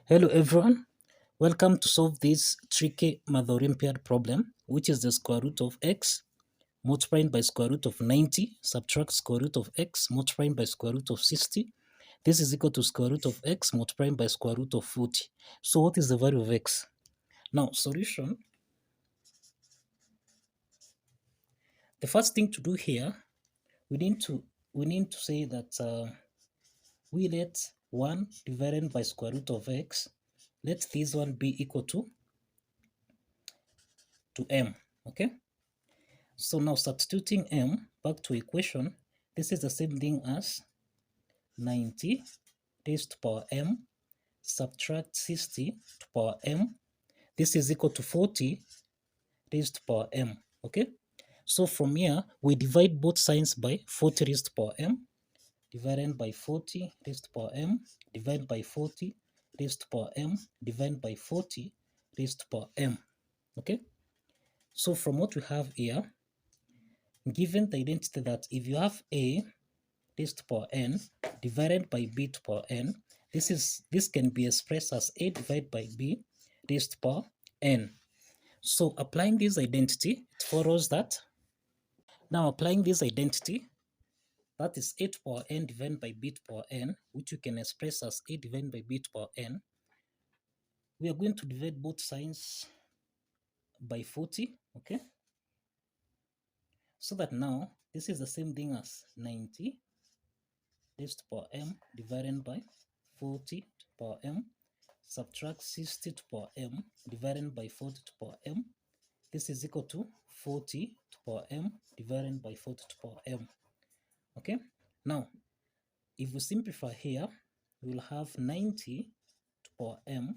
Hello everyone, welcome to solve this tricky Math Olympiad problem, which is the square root of x multiplied by square root of 90, subtract square root of x multiplied by square root of 60. This is equal to square root of x multiplied by square root of 40. So what is the value of x? Now, solution. The first thing to do here, we need to say that we let 1 divided by square root of x, let this one be equal to m, okay? So now substituting m back to equation, this is the same thing as 90 raised to power m, subtract 60 to power m. This is equal to 40 raised to power m, okay? So from here, we divide both signs by 40 raised to power m, divided by 40 raised to power m, divided by 40 raised to power m, divided by 40 raised to power m, okay? So from what we have here, given the identity that if you have a raised to power n divided by b to power n, this can be expressed as a divided by b raised to power n. So applying this identity, it follows that. Now applying this identity, that is a to power n divided by b to power n, which you can express as a divided by b to power n. We are going to divide both signs by 40, okay? So that now this is the same thing as 90 raised to power m divided by 40 to power m, subtract 60 to power m divided by 40 to power m. This is equal to 40 to power m divided by 40 to power m. Okay, now if we simplify here, we will have 90 to power m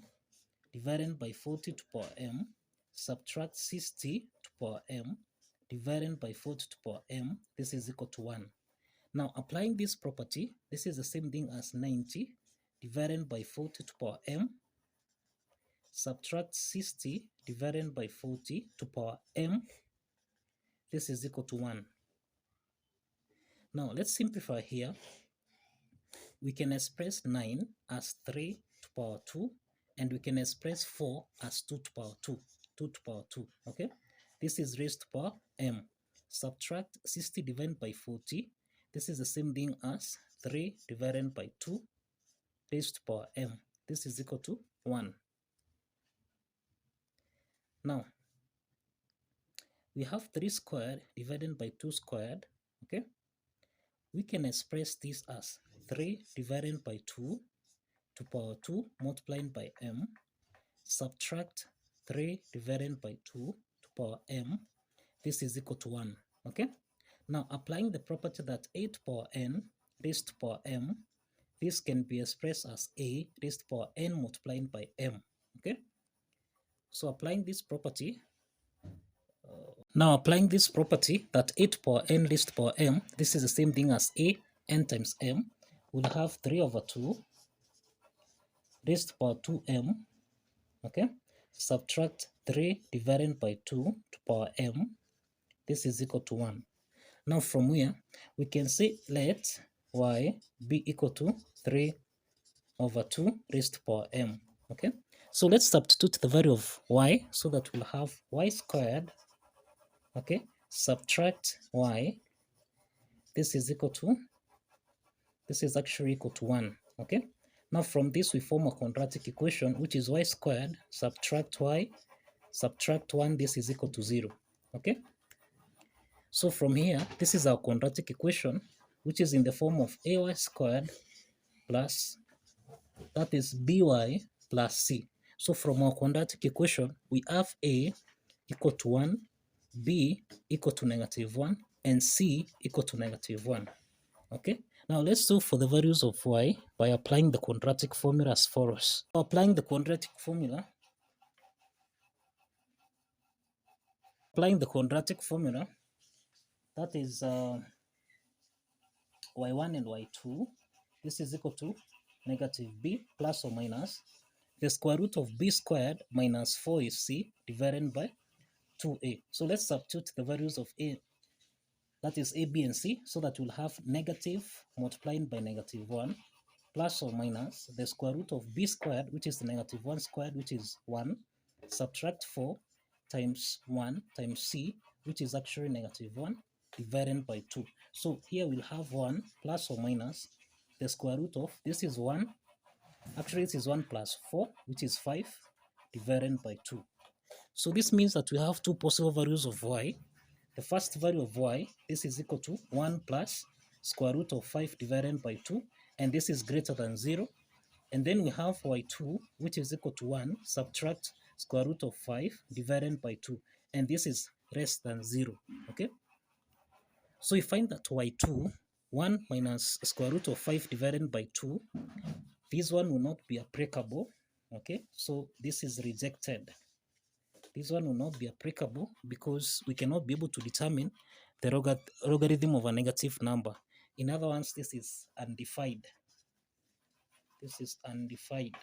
divided by 40 to power m, subtract 60 to power m divided by 40 to power m. This is equal to 1. Now applying this property, this is the same thing as 90 divided by 40 to power m, subtract 60 divided by 40 to power m. This is equal to 1. Now let's simplify here. We can express 9 as 3 to power 2, and we can express 4 as 2 to power 2. 2 to power 2, okay? This is raised to power m. Subtract 60 divided by 40. This is the same thing as 3 divided by 2 raised to power m. This is equal to 1. Now, we have 3 squared divided by 2 squared, okay? We can express this as 3 divided by 2 to power 2 multiplied by m, subtract 3 divided by 2 to power m. This is equal to 1, okay? Now, applying the property that a to power n raised to power m, this can be expressed as a raised to power n multiplied by m, okay? So applying this property, that a to power n raised to power m, this is the same thing as a n times m. We'll have 3 over 2 raised to power 2m, okay? Subtract 3 divided by 2 to power m. This is equal to 1. Now from here, we can say let y be equal to 3 over 2 raised to power m, okay? So let's substitute the value of y so that we'll have y squared, okay? Subtract y. This is actually equal to 1, okay? Now from this, we form a quadratic equation, which is y squared, subtract y, subtract 1, this is equal to 0, okay? So from here, this is our quadratic equation, which is in the form of ay squared plus, that is by plus c. So from our quadratic equation, we have a equal to 1, b equal to -1, and c equal to -1, okay? Now let's solve for the values of y by applying the quadratic formula as follows. Applying the quadratic formula, that is y1 and y2, this is equal to -b plus or minus the square root of b squared minus 4 is c divided by 2a. So let's substitute the values of a, that is a, b, and c, so that we'll have negative multiplied by -1 plus or minus the square root of b squared, which is negative 1 squared, which is 1, subtract 4 times 1 times c, which is actually negative 1, divided by 2. So here we'll have 1 plus or minus the square root of, this is 1, actually this is 1 plus 4, which is 5, divided by 2. So this means that we have two possible values of y. The first value of y, this is equal to 1 plus square root of 5 divided by 2, and this is greater than 0. And then we have y2, which is equal to 1, subtract square root of 5 divided by 2, and this is less than 0, okay? So we find that y2, 1 minus square root of 5 divided by 2, this one will not be applicable, okay? So this is rejected. This one will not be applicable because we cannot be able to determine the logarithm of a negative number. In other words, this is undefined. This is undefined.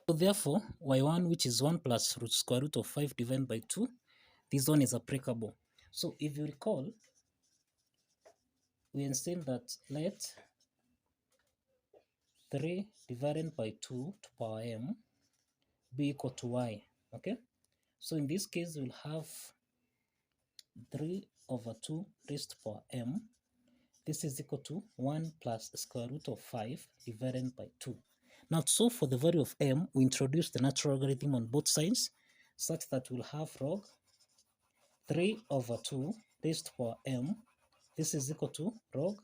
So therefore, y1, which is 1 plus square root of 5 divided by 2, this one is applicable. So if you recall, we understand that let 3 divided by 2 to power m be equal to y, okay? So in this case, we'll have 3 over 2 raised to power m. This is equal to 1 plus square root of 5 divided by 2. Now, so for the value of m, we introduce the natural logarithm on both sides, such that we'll have log 3 over 2 raised to power m. This is equal to log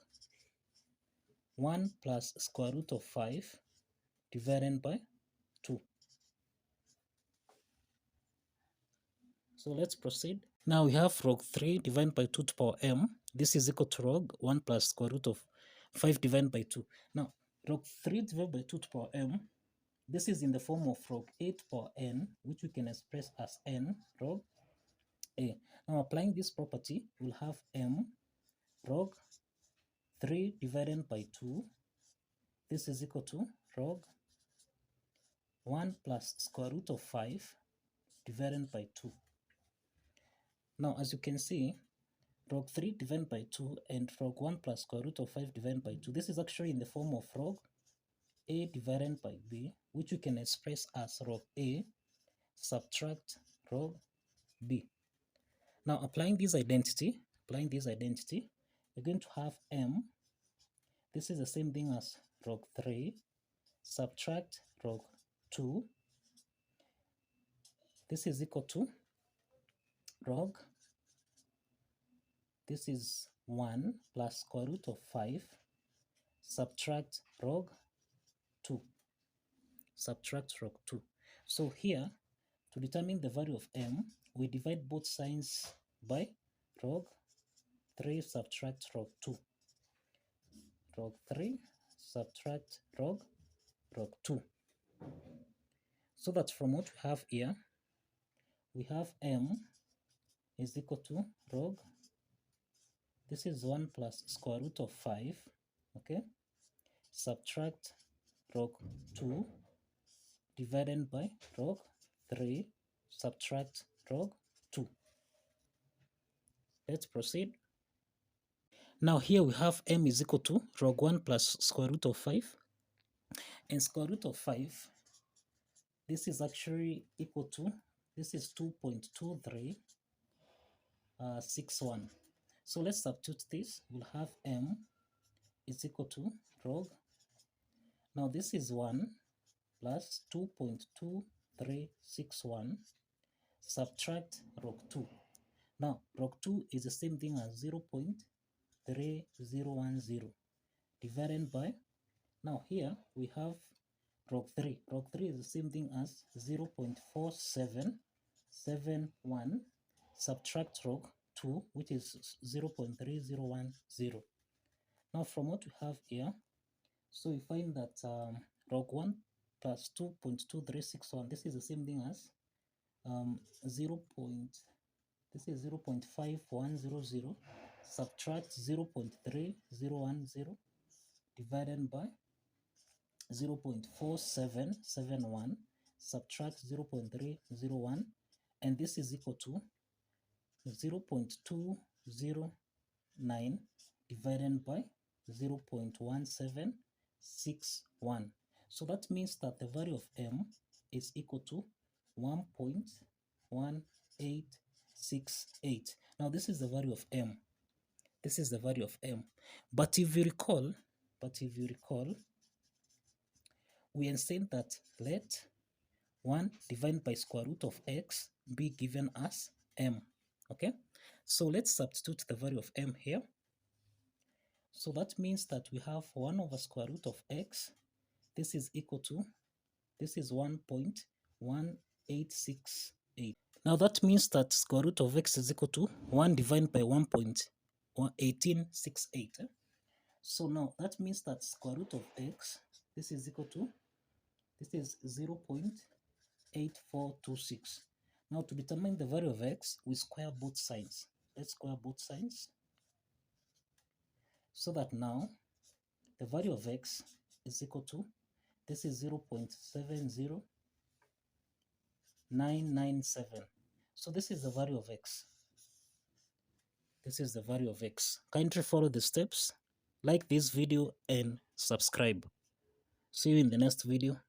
1 plus square root of 5 divided by 2. So let's proceed. Now we have log 3 divided by 2 to power m. This is equal to log 1 plus square root of 5 divided by 2. Now, log 3 divided by 2 to power m, this is in the form of log 8 power n, which we can express as n log a. Now, applying this property, we'll have m log 3 divided by 2. This is equal to log 1 plus square root of 5 divided by 2. Now, as you can see, log 3 divided by 2 and log 1 plus square root of 5 divided by 2, this is actually in the form of log a divided by b, which we can express as log a subtract log b. Now, applying this identity, we're going to have m. This is the same thing as log 3 subtract log 2. This is equal to log, this is 1 plus square root of 5 subtract log 2. Subtract log 2. So here, to determine the value of m, we divide both signs by log 3 subtract log 2. Log 3 subtract log 2. So that from what we have here, we have m is equal to log, this is 1 plus square root of 5, okay, subtract log 2 divided by log 3 subtract log 2. Let's proceed. Now here we have m is equal to log 1 plus square root of 5, and square root of 5, this is actually equal to, this is 2.2361. So let's substitute this. We'll have m is equal to log, now this is 1 plus 2.2361 subtract log 2. Now log 2 is the same thing as 0.3010 divided by, now here we have log 3. Log 3 is the same thing as 0.4771 subtract log 2, which is 0.3010. Now from what we have here, so we find that log 1 plus 2.2361, this is the same thing as this is 0.5100 subtract 0.3010 divided by 0.4771 subtract 0.301, and this is equal to 0.209 divided by 0.17 1.161. So that means that the value of m is equal to 1.1868. Now this is the value of m. This is the value of m. But if you recall, we had said that let 1 divided by square root of x be given as m. Okay, so let's substitute the value of m here. So that means that we have 1 over square root of x. This is equal to, this is 1.1868. Now that means that square root of x is equal to 1 divided by 1.1868. So now that means that square root of x, this is equal to, this is 0.8426. Now to determine the value of x, we square both sides. Let's square both sides. So that now the value of x is equal to, this is 0.70997. So this is the value of x. This is the value of x. Kindly follow the steps, like this video and subscribe. See you in the next video.